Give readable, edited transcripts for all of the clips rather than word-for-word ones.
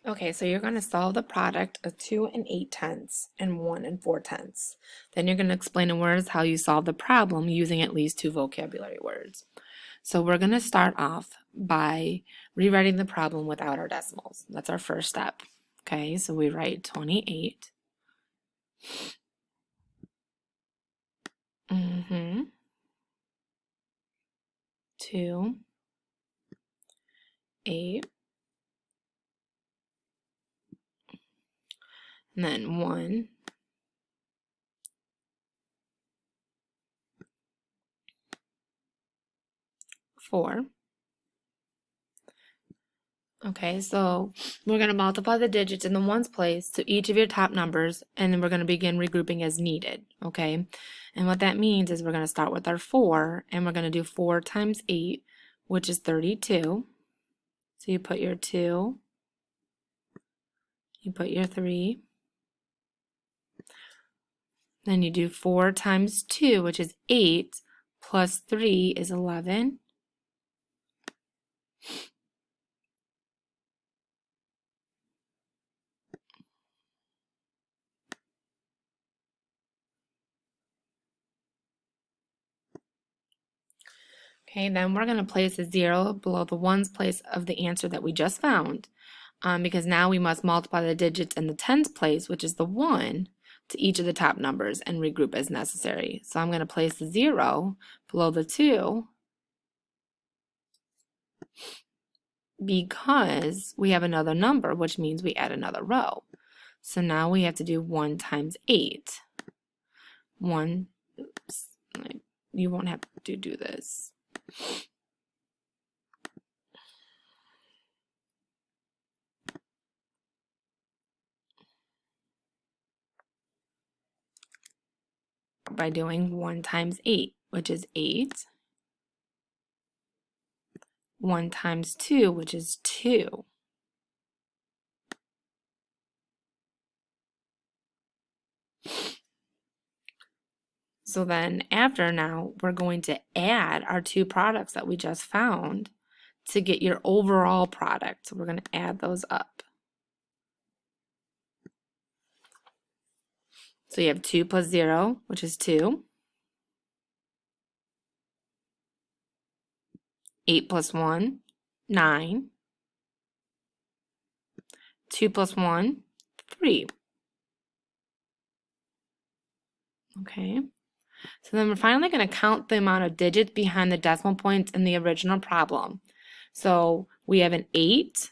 Okay, so you're going to solve the product of 2 and 8/10 and 1 and 4/10. Then you're going to explain in words how you solve the problem using at least 2 vocabulary words. So we're going to start off by rewriting the problem without our decimals. That's our first step. Okay, so we write 28. 2, 8, and then 1, 4. Okay, so we're going to multiply the digits in the ones place to each of your top numbers, and then we're going to begin regrouping as needed, okay? And what that means is we're going to start with our 4, and we're going to do 4 times 8, which is 32. So you put your 2, you put your 3, then you do 4 times 2, which is 8, plus 3 is 11. Okay, then we're going to place a 0 below the ones place of the answer that we just found, because now we must multiply the digits in the tens place, which is the 1, to each of the top numbers and regroup as necessary. So I'm going to place the 0 below the 2 because we have another number, which means we add another row. So now we have to do 1 times 8. 1, oops, you won't have to do this. By doing 1 times 8, which is 8. 1 times 2, which is 2. So then after now, we're going to add our 2 products that we just found to get your overall product. So we're going to add those up. So you have 2 plus 0, which is 2. 8 plus 1, 9. 2 plus 1, 3. Okay. So then we're finally going to count the amount of digits behind the decimal points in the original problem. So we have an 8,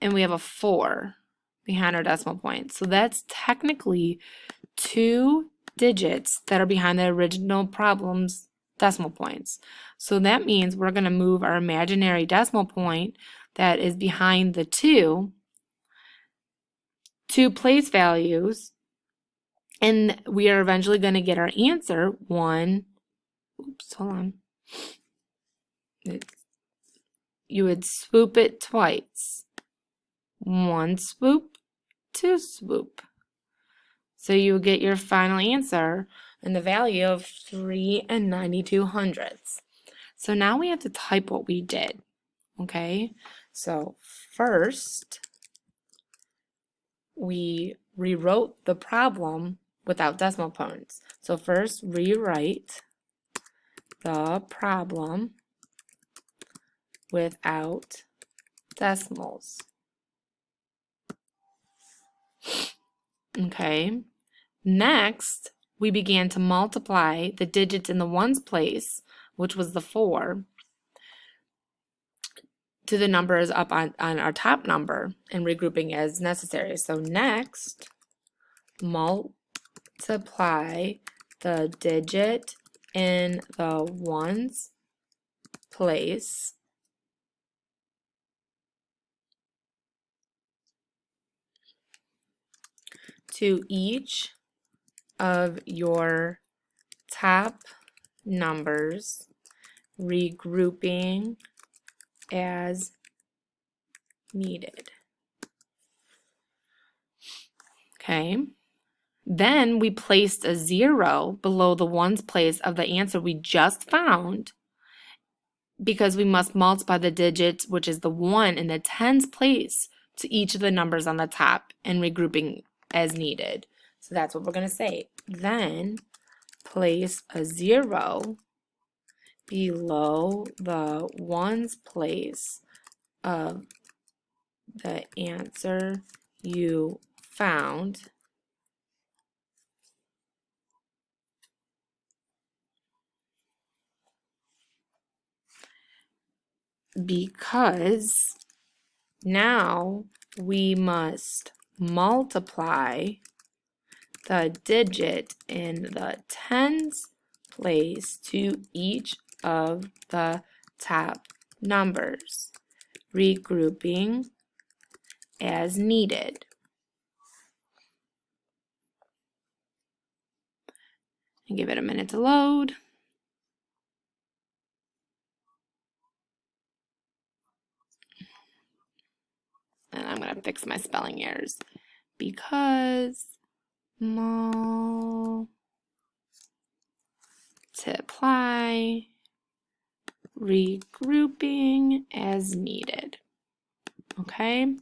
and we have a 4 behind our decimal points. So that's technically 2 digits that are behind the original problem's decimal points. So that means we're going to move our imaginary decimal point that is behind the 2 to place values, and we are eventually going to get our answer 1. Oops, hold on. You would swoop it twice. 1 swoop, 2 swoop. So you will get your final answer and the value of 3 92/100. So now we have to type what we did. Okay, so first we rewrote the problem without decimal points. So first rewrite the problem without decimals. Okay, next we began to multiply the digits in the ones place, which was the 4, to the numbers up on our top number and regrouping as necessary. So next, multiply the digit in the ones place to each of your top numbers, regrouping as needed. Okay. Then we placed a 0 below the ones place of the answer we just found because we must multiply the digit, which is the 1 in the tens place, to each of the numbers on the top and regrouping as needed. So that's what we're going to say. Then place a 0 below the ones place of the answer you found because now we must multiply the digit in the tens place to each of the top numbers, regrouping as needed. And give it a minute to load. And I'm going to fix my spelling errors because multiply, regrouping as needed. Okay?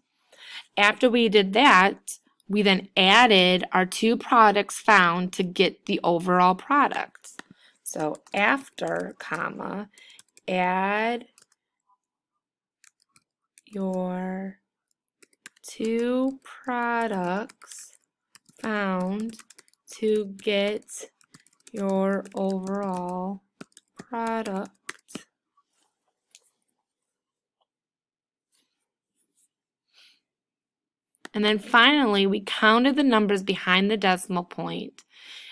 After we did that, we then added our two products found to get the overall product. So after, comma, add your two products found to get your overall product. And then finally, we counted the numbers behind the decimal point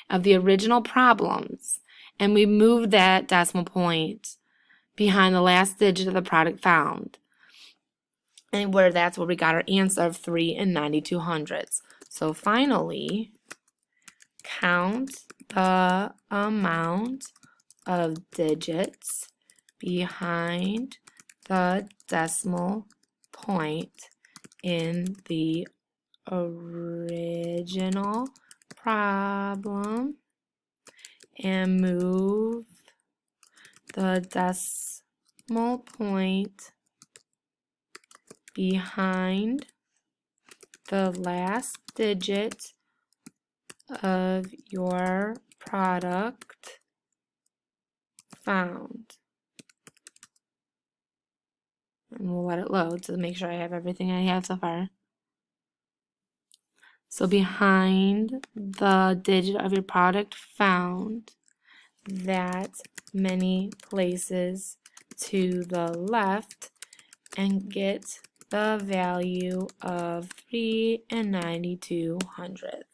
of the original problems, and we moved that decimal point behind the last digit of the product found. And that's where we got our answer of 3 92/100. So finally, count the amount of digits behind the decimal point in the original problem and move the decimal point behind the last digit of your product found. And we'll let it load to make sure I have everything I have so far. So behind the digit of your product found, that many places to the left, and get the value of 3 92/100.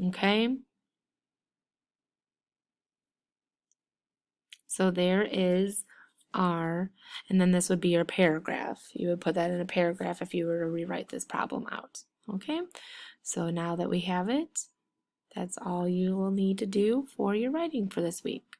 Okay? So there is our, and then this would be your paragraph. You would put that in a paragraph if you were to rewrite this problem out. Okay? So now that we have it, that's all you will need to do for your writing for this week.